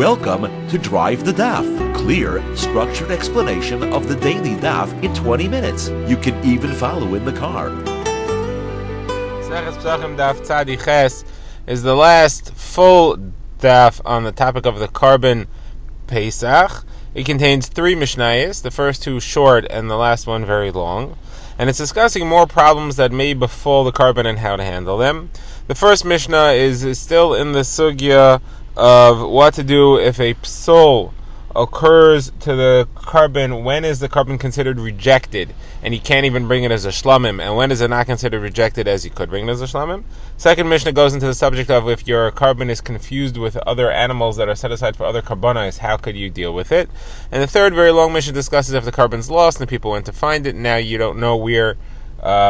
Welcome to Drive the Daf. Clear, structured explanation of the daily daf in 20 minutes. You can even follow in the car. Pesachim Daf is the last full daf on the topic of the carbon Pesach. It contains 3 mishnayos, the first 2 short and the last one very long. And it's discussing more problems that may befall the carbon and how to handle them. The first mishnah is still in the sugya of what to do if a psul occurs to the carbon. When is the carbon considered rejected and he can't even bring it as a shlamim, and when is it not considered rejected as he could bring it as a shlamim? Second mishnah goes into the subject of if your carbon is confused with other animals that are set aside for other karbanos, how could you deal with it? And the third very long mishnah discusses if the carbon's lost and people went to find it, now you don't know where,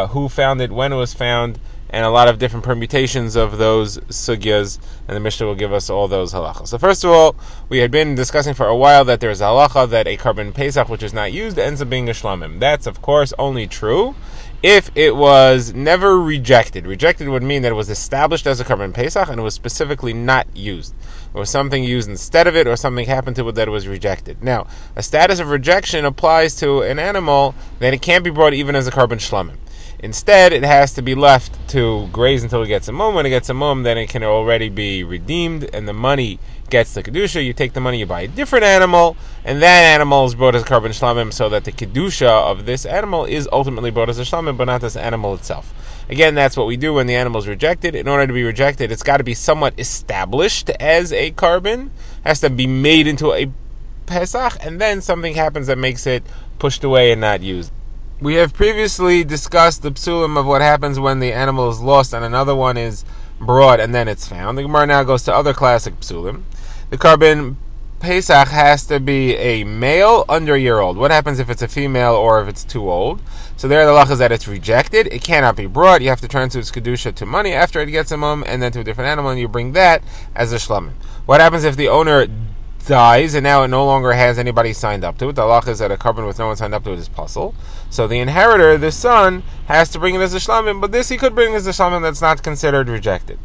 who found it, when it was found, and a lot of different permutations of those sugyas, and the Mishnah will give us all those halachas. So first of all, we had been discussing for a while that there's a halacha that a carbon pesach which is not used ends up being a shlamim. That's of course only true if it was never rejected. Rejected would mean that it was established as a carbon pesach and it was specifically not used. It was something used instead of it, or something happened to it that it was rejected. Now, a status of rejection applies to an animal that it can't be brought even as a carbon shlamim. Instead, it has to be left to graze until it gets a mum. When it gets a mum, then it can already be redeemed, and the money gets the kedusha. You take the money, you buy a different animal, and that animal is brought as a carbon shlamim, so that the kedusha of this animal is ultimately brought as a shlamim, but not this animal itself. Again, that's what we do when the animal is rejected. In order to be rejected, it's got to be somewhat established as a carbon, has to be made into a pesach, and then something happens that makes it pushed away and not used. We have previously discussed the psulim of what happens when the animal is lost and another one is brought and then it's found. The Gemara now goes to other classic psulim. The carbon pesach has to be a male under a year old. What happens if it's a female or if it's too old? So there the halach is that it's rejected. It cannot be brought. You have to transfer its kedusha to money after it gets a mum, and then to a different animal, and you bring that as a shlamim. What happens if the owner dies and now it no longer has anybody signed up to it? The halach is that a carbon with no one signed up to it is puzzle. So the inheritor, the son, has to bring it as a shlamim, but this he could bring as a shlamim that's not considered rejected.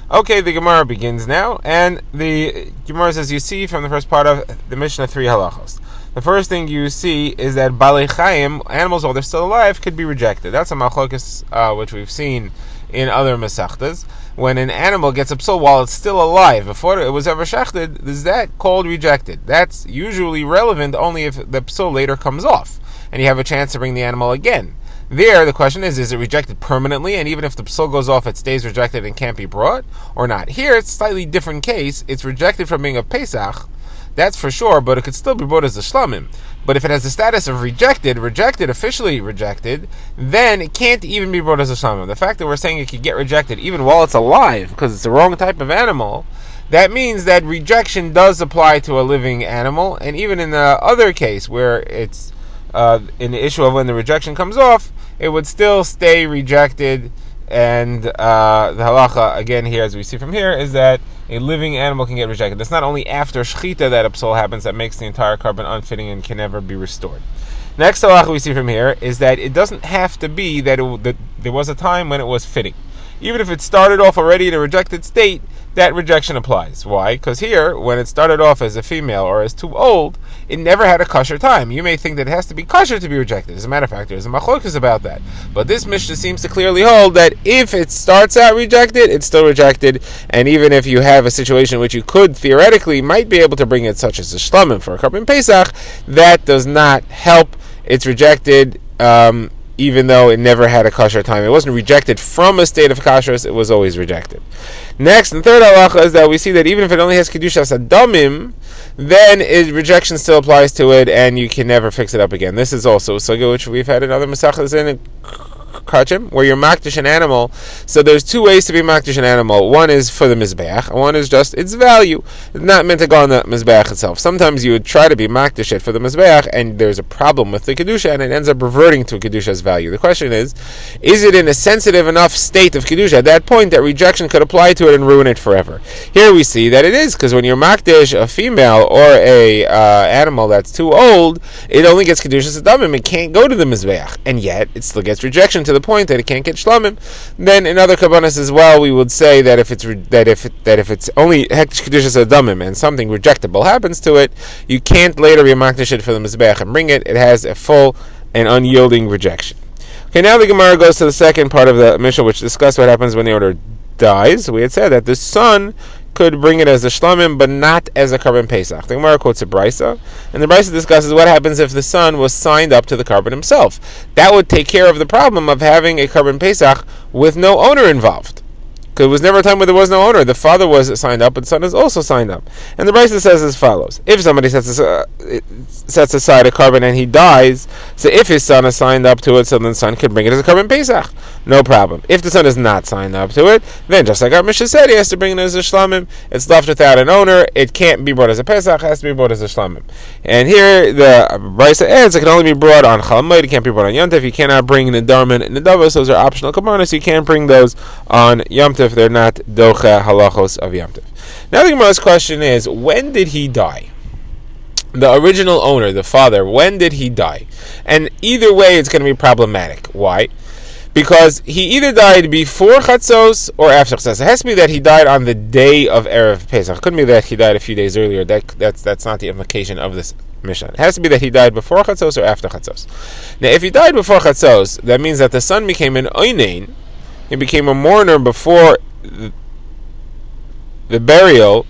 Okay, the Gemara begins now, and the Gemara says, you see from the first part of the Mishnah 3 halachos. The first thing you see is that balei chayim, animals while they're still alive, could be rejected. That's a machlokes which we've seen in other masechtas. When an animal gets a psul while it's still alive, before it was ever shechted, is that called rejected? That's usually relevant only if the psul later comes off, and you have a chance to bring the animal again. There, the question is it rejected permanently, and even if the psul goes off, it stays rejected and can't be brought, or not? Here, it's a slightly different case. It's rejected from being a pesach, that's for sure, but it could still be brought as a shlamim. But if it has the status of rejected, officially rejected, then it can't even be brought as a shlamim. The fact that we're saying it could get rejected even while it's alive, because it's the wrong type of animal, that means that rejection does apply to a living animal, and even in the other case where it's in the issue of when the rejection comes off, it would still stay rejected. And the halacha, again here, as we see from here, is that a living animal can get rejected. It's not only after shechita that a psul happens that makes the entire carbon unfitting and can never be restored. Next halacha we see from here is that it doesn't have to be that there was a time when it was fitting. Even if it started off already in a rejected state, that rejection applies. Why? Because here, when it started off as a female or as too old, it never had a kosher time. You may think that it has to be kosher to be rejected. As a matter of fact, there's a machlokes about that. But this Mishnah seems to clearly hold that if it starts out rejected, it's still rejected. And even if you have a situation which you could theoretically might be able to bring it, such as a shlamim for a carbon pesach, that does not help. It's rejected even though it never had a kosher time. It wasn't rejected from a state of kashrus, it was always rejected. Next, and third halacha is that we see that even if it only has kedushas adamim, then rejection still applies to it, and you can never fix it up again. This is also a sugya which we've had in other masechtas in kachim, where you're makdish an animal. So there's 2 ways to be makdish an animal. One is for the mizbeach, and one is just its value. It's not meant to go on the mizbeach itself. Sometimes you would try to be makdish it for the mizbeach, and there's a problem with the kedusha, and it ends up reverting to kedusha's value. The question is it in a sensitive enough state of kedusha at that point that rejection could apply to it and ruin it forever? Here we see that it is, because when you're makdish a female or a animal that's too old, it only gets kedushas adamim. It can't go to the mizbeach, and yet it still gets rejection to to the point that it can't get shlamim, then in other kabbanas as well, we would say that if it's only hektish kedushas adamim and something rejectable happens to it, you can't later remakdish it for the mizbeach and bring it. It has a full and unyielding rejection. Okay, now the Gemara goes to the second part of the Mishnah, which discusses what happens when the owner dies. We had said that the son could bring it as a shlamim, but not as a carbon pesach. The Gemara quotes a brisa, and the brisa discusses what happens if the son was signed up to the carbon himself. That would take care of the problem of having a carbon pesach with no owner involved. Because it was never a time where there was no owner. The father was signed up, but the son is also signed up. And the brisa says as follows: if somebody sets aside a carbon and he dies, so if his son is signed up to it, so then the son can bring it as a carbon pesach, no problem. If the son is not signed up to it, then just like our Mishnah said, he has to bring it as a shlamim. It's left without an owner. It can't be brought as a pesach. It has to be brought as a shlamim. And here the brisa adds, it can only be brought on Chol Hamoed. It can't be brought on Yom Tov. You cannot bring Nedarman and Nedavos. Those are optional kabbanos. You can't bring those on Yom Tov. If they're not docha halachos of Yom Tov. Now the Gemara's question is, when did he die? The original owner, the father, when did he die? And either way, it's going to be problematic. Why? Because he either died before Chatzos or after Chatzos. It has to be that he died on the day of Erev Pesach. It couldn't be that he died a few days earlier. That's not the implication of this Mishnah. It has to be that he died before Chatzos or after Chatzos. Now, if he died before Chatzos, that means that the son became an oinein. He became a mourner before the burial,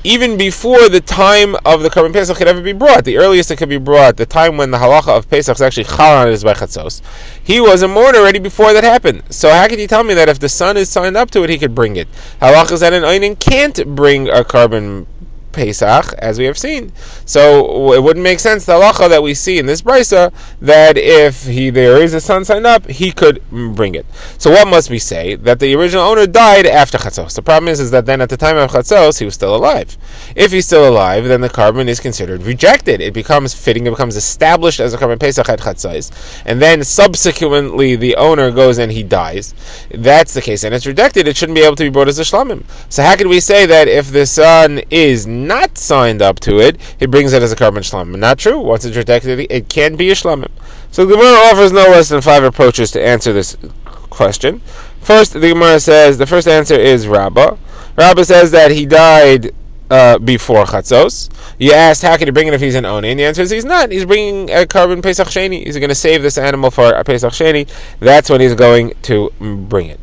even before the time of the Karban Pesach could ever be brought. The earliest it could be brought, the time when the halacha of Pesach is actually chal on it, is by Chatzos. He was a mourner already before that happened. So how could you tell me that if the son is signed up to it, he could bring it? Halacha is that an oinen can't bring a Karban Pesach, as we have seen. So it wouldn't make sense, the halacha that we see in this brisa, that if there is a son signed up, he could bring it. So what must we say? That the original owner died after Chatzos. The problem is that then at the time of Chatzos, he was still alive. If he's still alive, then the carbon is considered rejected. It becomes fitting, it becomes established as a carbon Pesach at Chatzos, and then subsequently the owner goes and he dies. That's the case, and it's rejected. It shouldn't be able to be brought as a shlamim. So how can we say that if the son is not signed up to it, he brings it as a carbon shlamim? Not true. Once it's rejected, it can be a shlamim. So the Gemara offers no less than 5 approaches to answer this question. First, the Gemara says the first answer is Rabbah. Rabbah says that he died before Chatzos. You asked, how can he bring it if he's an Oni? And the answer is he's not. He's bringing a carbon Pesach Sheni. He's going to save this animal for a Pesach Sheni. That's when he's going to bring it.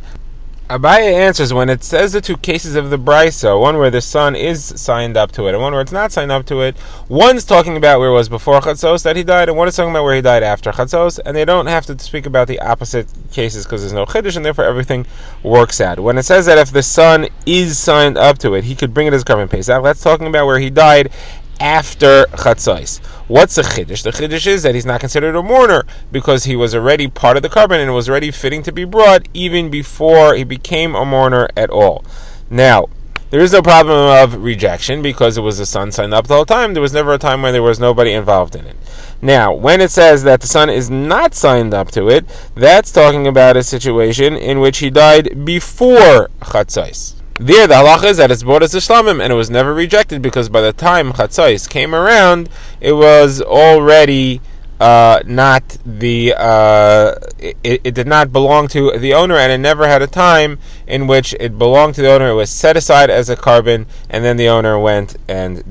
Abaye answers, when it says the two cases of the brisa, one where the son is signed up to it and one where it's not signed up to it, one's talking about where it was before Chatzos that he died, and one is talking about where he died after Chatzos, and they don't have to speak about the opposite cases because there's no chiddush, and therefore everything works out. When it says that if the son is signed up to it, he could bring it as carbon Pesach, that's talking about where he died after Chatzos. What's the chiddush? The chiddush is that he's not considered a mourner because he was already part of the carbon and it was already fitting to be brought even before he became a mourner at all. Now, there is no problem of rejection because it was the son signed up the whole time. There was never a time when there was nobody involved in it. Now, when it says that the son is not signed up to it, that's talking about a situation in which he died before Chatzos. There, the halacha is that it's brought as a shlamim, and it was never rejected because by the time Chatzos came around, it was already not the. It did not belong to the owner, and it never had a time in which it belonged to the owner. It was set aside as a carbon, and then the owner went and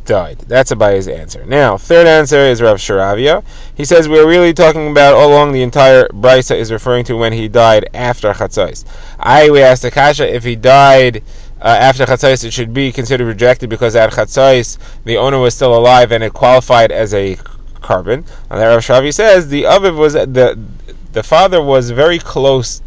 died. That's Abaye's answer. Now, third answer is Rav Sharavia. He says we're really talking about all along the entire brisa is referring to when he died after Chatzos. We asked the kasha, if he died after Chatzos, it should be considered rejected because at Chatzos the owner was still alive and it qualified as a carbon. And Rav Sharavia says the Aviv was the father was very close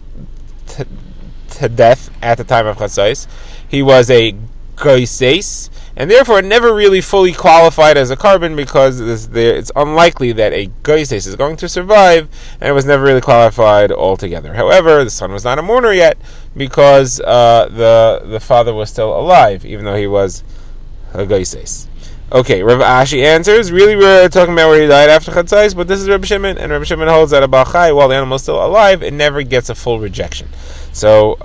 to death at the time of Chatzos. He was a concise, and therefore it never really fully qualified as a carbon because it's unlikely that a concise is going to survive, and it was never really qualified altogether. However, the son was not a mourner yet because the father was still alive, even though he was a concise. Okay, Rav Ashi answers, really we're talking about where he died after Chatzos, but this is Rabbi Shimon, and Rabbi Shimon holds that a Baal Chai, while the animal is still alive, it never gets a full rejection. So,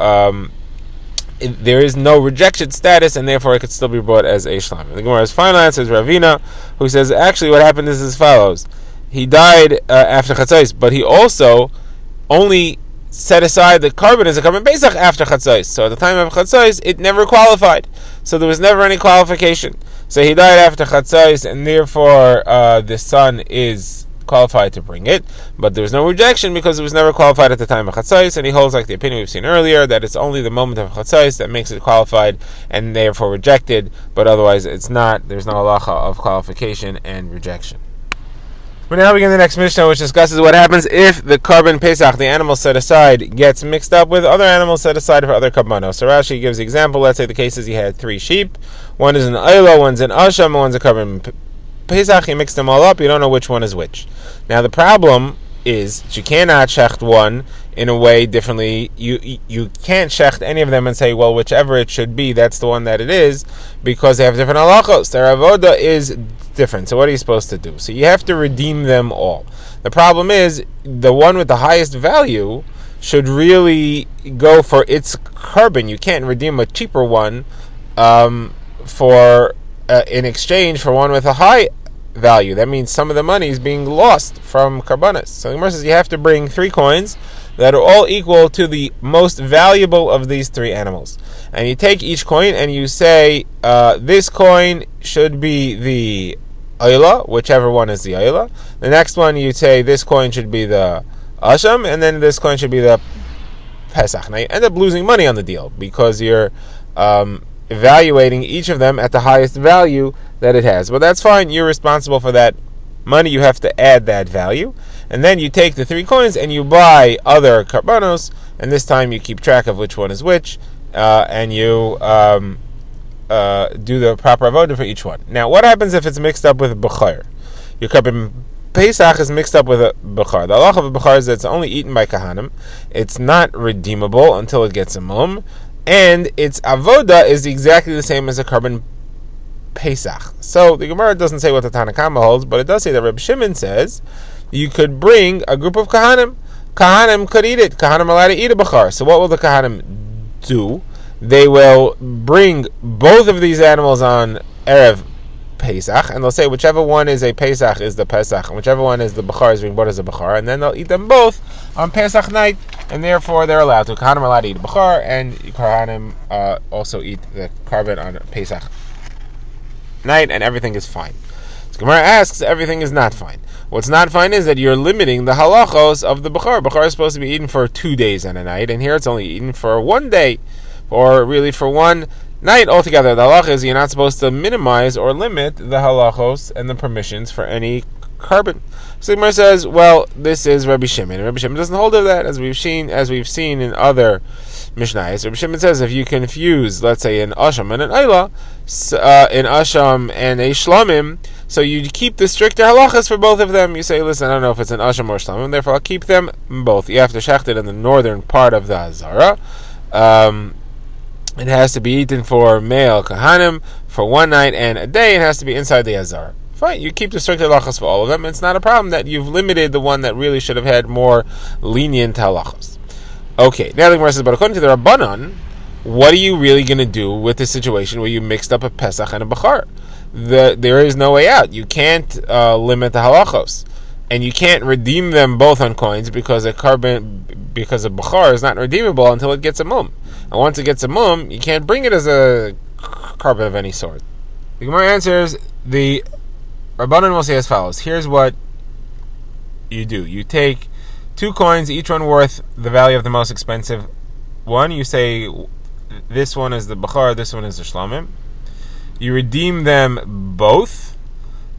there is no rejection status, and therefore it could still be brought as a shlamim. The Gemara's final answer is Ravina, who says actually what happened is as follows: he died after Chatzos, but he also only set aside the carbon as a carbon Pesach after Chatzos. So at the time of Chatzos, it never qualified. So there was never any qualification. So he died after Chatzos, and therefore the son is qualified to bring it. But there was no rejection because it was never qualified at the time of Chatzos, and he holds like the opinion we've seen earlier, that it's only the moment of Chatzos that makes it qualified and therefore rejected, but otherwise it's not. There's no halacha of qualification and rejection. We now begin the next Mishnah, which discusses what happens if the carbon Pesach, the animal set aside, gets mixed up with other animals set aside for other karbanos. So Rashi gives the example. Let's say the case is he had 3 sheep. One is an Ayla, one's an Asham, one's a carbon Pesach. He mixed them all up. You don't know which one is which. Now the problem is you cannot shecht one in a way differently. You can't shecht any of them and say, well, whichever it should be, that's the one that it is, because they have different halachos. Their avoda is different. So what are you supposed to do? So you have to redeem them all. The problem is the one with the highest value should really go for its carbon. You can't redeem a cheaper one for in exchange for one with a high value. That means some of the money is being lost from karbanos. So the Gemara says you have to bring 3 coins that are all equal to the most valuable of these 3 animals. And you take each coin and you say, this coin should be the Ayla, whichever one is the Ayla. The next one you say this coin should be the Asham, and then this coin should be the Pesach. Now you end up losing money on the deal because you're evaluating each of them at the highest value that it has. But that's fine, you're responsible for that money, you have to add that value. And then you take the 3 coins and you buy other karbanos, and this time you keep track of which one is which, and you do the proper avodah for each one. Now, what happens if it's mixed up with a bechar? Your carbon Pesach is mixed up with a bechar. The halacha of a bechar is that it's only eaten by kahanim. It's not redeemable until it gets a mum, and its avodah is exactly the same as a carbon Pesach. So the Gemara doesn't say what the Tanakama holds, but it does say that Reb Shimon says you could bring a group of kahanim. Kahanim could eat it. Kahanim are allowed to eat a bechar. So what will the kahanim do? They will bring both of these animals on Erev Pesach, and they'll say whichever one is a Pesach is the Pesach, and whichever one is the Bechar is being brought as a Bechar, and then they'll eat them both on Pesach night, and therefore they're allowed to. Kahanim are allowed to eat Bechar, and Kahanim also eat the carbon on Pesach night, and everything is fine. So Gemara asks, everything is not fine. What's not fine is that you're limiting the halachos of the Bechar. Bechar is supposed to be eaten for 2 days and a night, and here it's only eaten for 1 day, or really for 1 night altogether. The halacha is you're not supposed to minimize or limit the halachos and the permissions for any carbon. So Gemara says, well, this is Rabbi Shimon. Rabbi Shimon doesn't hold of that, as we've seen in other Mishnayos. Rabbi Shimon says if you confuse, let's say, an Asham and an Ayla, an Asham and a Shlamim, so you keep the stricter halachas for both of them. You say, listen, I don't know if it's an Asham or Shlamim, therefore I'll keep them both. You have to shecht it in the northern part of the Hazara. It has to be eaten for male kahanim for 1 night and a day. It has to be inside the Hazara. Fine, you keep the strict halachas for all of them. It's not a problem that you've limited the one that really should have had more lenient halachas. Okay, now the Gemara says, but according to the Rabbanan, what are you really going to do with the situation where you mixed up a Pesach and a Bechar? There is no way out. You can't limit the halachos, and you can't redeem them both on coins because a Bechar is not redeemable until it gets a mum. And once it gets a mum, you can't bring it as a carbon of any sort. The Gemara answers, the Rabbanan will say as follows. Here's what you do. You take 2 coins, each one worth the value of the most expensive one. You say, this one is the Bechar, this one is the Shlamim. You redeem them both,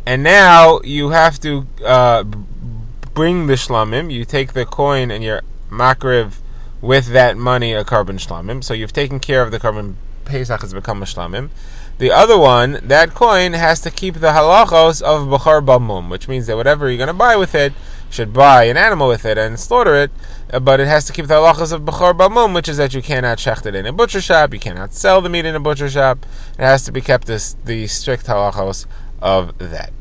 and now you have to bring the Shlamim. You take the coin and you're makriv with that money a carbon Shlamim. So you've taken care of the carbon Pesach, has become a Shlamim. The other one, that coin, has to keep the halachos of Bechar Bamum, which means that whatever you're going to buy with it, you should buy an animal with it and slaughter it, but it has to keep the halachos of Bechar Bamum, which is that you cannot shecht it in a butcher shop, you cannot sell the meat in a butcher shop. It has to be kept the strict halachos of that.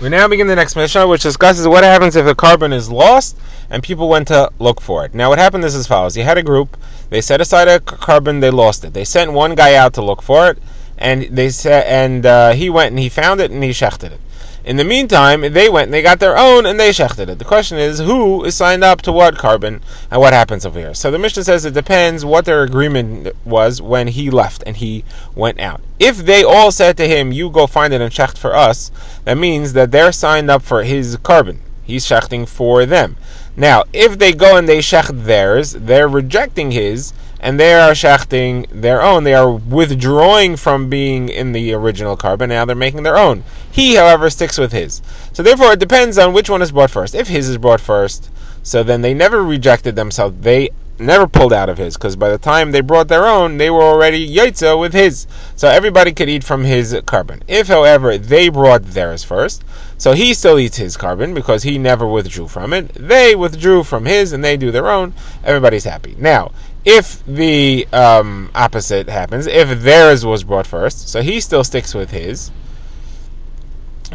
We now begin the next Mishnah, which discusses what happens if a carbon is lost and people went to look for it. Now what happened is as follows. You had a group, they set aside a carbon, they lost it. They sent one guy out to look for it, and he went and he found it and he shechted it. In the meantime, they went and they got their own and they shechted it. The question is, who is signed up to what carbon and what happens over here? So the Mishnah says it depends what their agreement was when he left and he went out. If they all said to him, you go find it and shecht for us, that means that they're signed up for his carbon. He's shechting for them. Now, if they go and they shecht theirs, they're rejecting his, and they are shechting their own. They are withdrawing from being in the original carbon. Now they're making their own. He, however, sticks with his. So therefore, it depends on which one is brought first. If his is brought first, so then they never rejected themselves. They never pulled out of his, because by the time they brought their own, they were already yaitza with his. So everybody could eat from his carbon. If, however, they brought theirs first, so he still eats his carbon because he never withdrew from it. They withdrew from his and they do their own. Everybody's happy. Now, if the opposite happens, if theirs was brought first, so he still sticks with his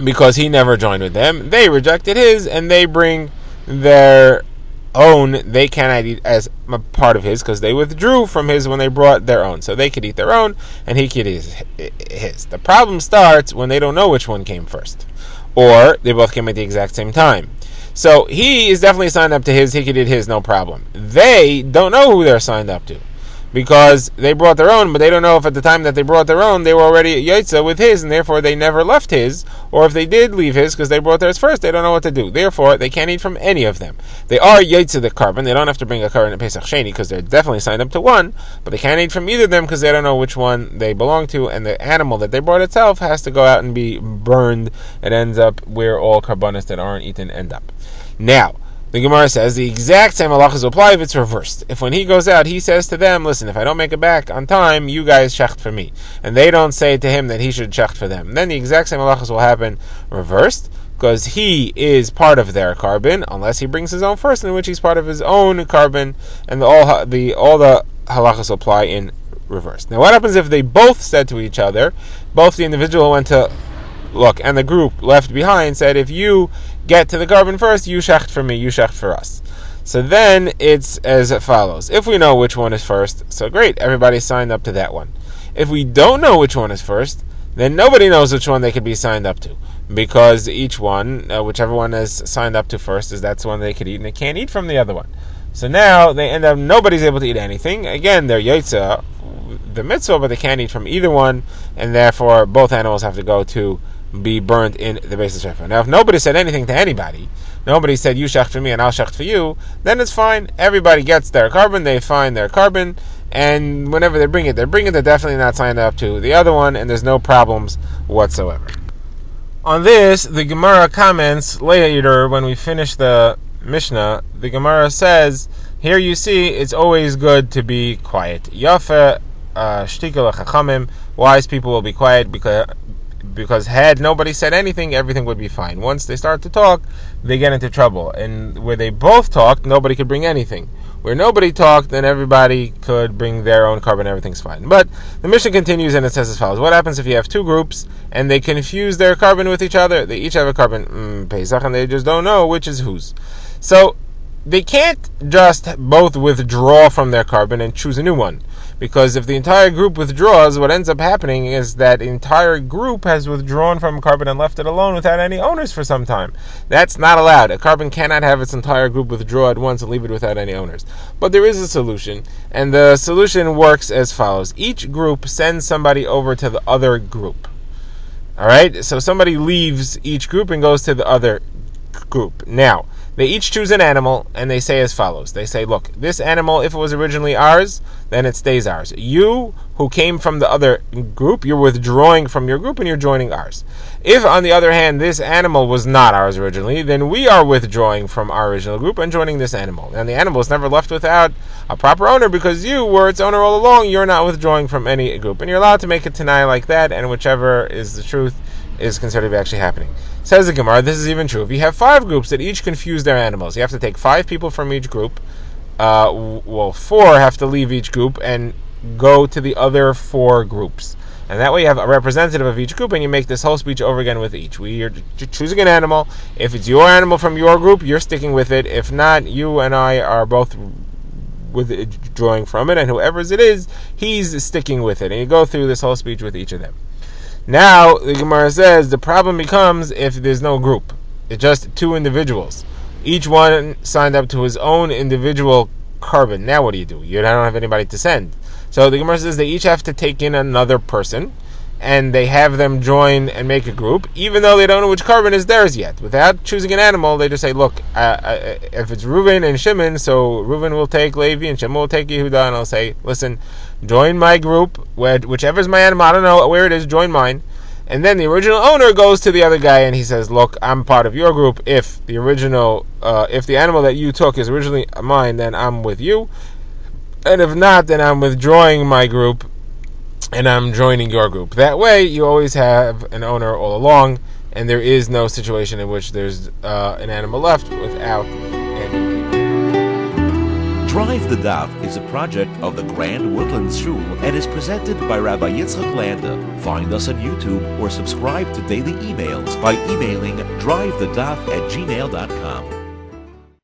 because he never joined with them. They rejected his and they bring their own. They cannot eat as a part of his because they withdrew from his when they brought their own. So they could eat their own and he could eat his. The problem starts when they don't know which one came first, or they both came at the exact same time. So he is definitely signed up to his. He could eat his, no problem. They don't know who they're signed up to because they brought their own, but they don't know if at the time that they brought their own, they were already yaitza with his, and therefore they never left his, or if they did leave his because they brought theirs first, they don't know what to do. Therefore, they can't eat from any of them. They are yaitza the carbon. They don't have to bring a carbon at Pesach Sheni because they're definitely signed up to one, but they can't eat from either of them because they don't know which one they belong to, and the animal that they brought itself has to go out and be burned. It ends up where all carbonas that aren't eaten end up. Now, the Gemara says the exact same halachas apply if it's reversed. If when he goes out, he says to them, listen, if I don't make it back on time, you guys shecht for me. And they don't say to him that he should shecht for them. Then the exact same halachas will happen reversed, because he is part of their carbon, unless he brings his own first, in which he's part of his own carbon, and all the halachas apply in reverse. Now what happens if they both said to each other, both the individual went to look, and the group left behind said, if you get to the carbon first, you shecht for me, you shecht for us. So then it's as follows. If we know which one is first, so great, everybody signed up to that one. If we don't know which one is first, then nobody knows which one they could be signed up to, because each one, whichever one is signed up to first, is that's the one they could eat, and they can't eat from the other one. So now they end up, nobody's able to eat anything. Again, they're yaitza, the mitzvah, but they can't eat from either one, and therefore both animals have to go to be burnt in the Beis HaShefa. Now, if nobody said anything to anybody, nobody said you shecht for me and I'll shecht for you, then it's fine. Everybody gets their carbon, they find their carbon, and whenever they bring it, they're definitely not signed up to the other one, and there's no problems whatsoever. On this, the Gemara comments later when we finish the Mishnah. The Gemara says, here you see, it's always good to be quiet. Yafe shtika l'chachamim, wise people will be quiet because had nobody said anything, everything would be fine. Once they start to talk, they get into trouble. And where they both talked, nobody could bring anything. Where nobody talked, then everybody could bring their own carbon, everything's fine. But the Mishnah continues and it says as follows. What happens if you have two groups and they confuse their carbon with each other? They each have a carbon Pesach and they just don't know which is whose. So they can't just both withdraw from their carbon and choose a new one. Because if the entire group withdraws, what ends up happening is that the entire group has withdrawn from carbon and left it alone without any owners for some time. That's not allowed. A carbon cannot have its entire group withdraw at once and leave it without any owners. But there is a solution, and the solution works as follows. Each group sends somebody over to the other group. Alright? So somebody leaves each group and goes to the other group. Now, they each choose an animal, and they say as follows. They say, look, this animal, if it was originally ours, then it stays ours. You, who came from the other group, you're withdrawing from your group, and you're joining ours. If, on the other hand, this animal was not ours originally, then we are withdrawing from our original group and joining this animal. And the animal is never left without a proper owner, because you were its owner all along. You're not withdrawing from any group. And you're allowed to make a tanai like that, and whichever is the truth is considered to be actually happening. Says the Gemara, this is even true. If you have 5 groups that each confuse their animals, you have to take 5 people from each group. 4 have to leave each group and go to the other 4 groups. And that way you have a representative of each group, and you make this whole speech over again with each. You're choosing an animal. If it's your animal from your group, you're sticking with it. If not, you and I are both withdrawing from it, and whoever's it is, he's sticking with it. And you go through this whole speech with each of them. Now, the Gemara says, the problem becomes if there's no group. It's just two individuals. Each one signed up to his own individual carbon. Now what do? You don't have anybody to send. So the Gemara says they each have to take in another person, and they have them join and make a group, even though they don't know which carbon is theirs yet. Without choosing an animal, they just say, look, if it's Reuven and Shimon, so Reuven will take Levi and Shimon will take Yehuda, and I'll say, listen, join my group, whichever's my animal, I don't know where it is, join mine. And then the original owner goes to the other guy and he says, look, I'm part of your group. If the animal that you took is originally mine, then I'm with you. And if not, then I'm withdrawing my group and I'm joining your group. That way, you always have an owner all along, and there is no situation in which there's an animal left without any. Drive the Daf is a project of the Grand Woodlands Shul and is presented by Rabbi Yitzchak Landa. Find us on YouTube or subscribe to daily emails by emailing drivethedaf@gmail.com.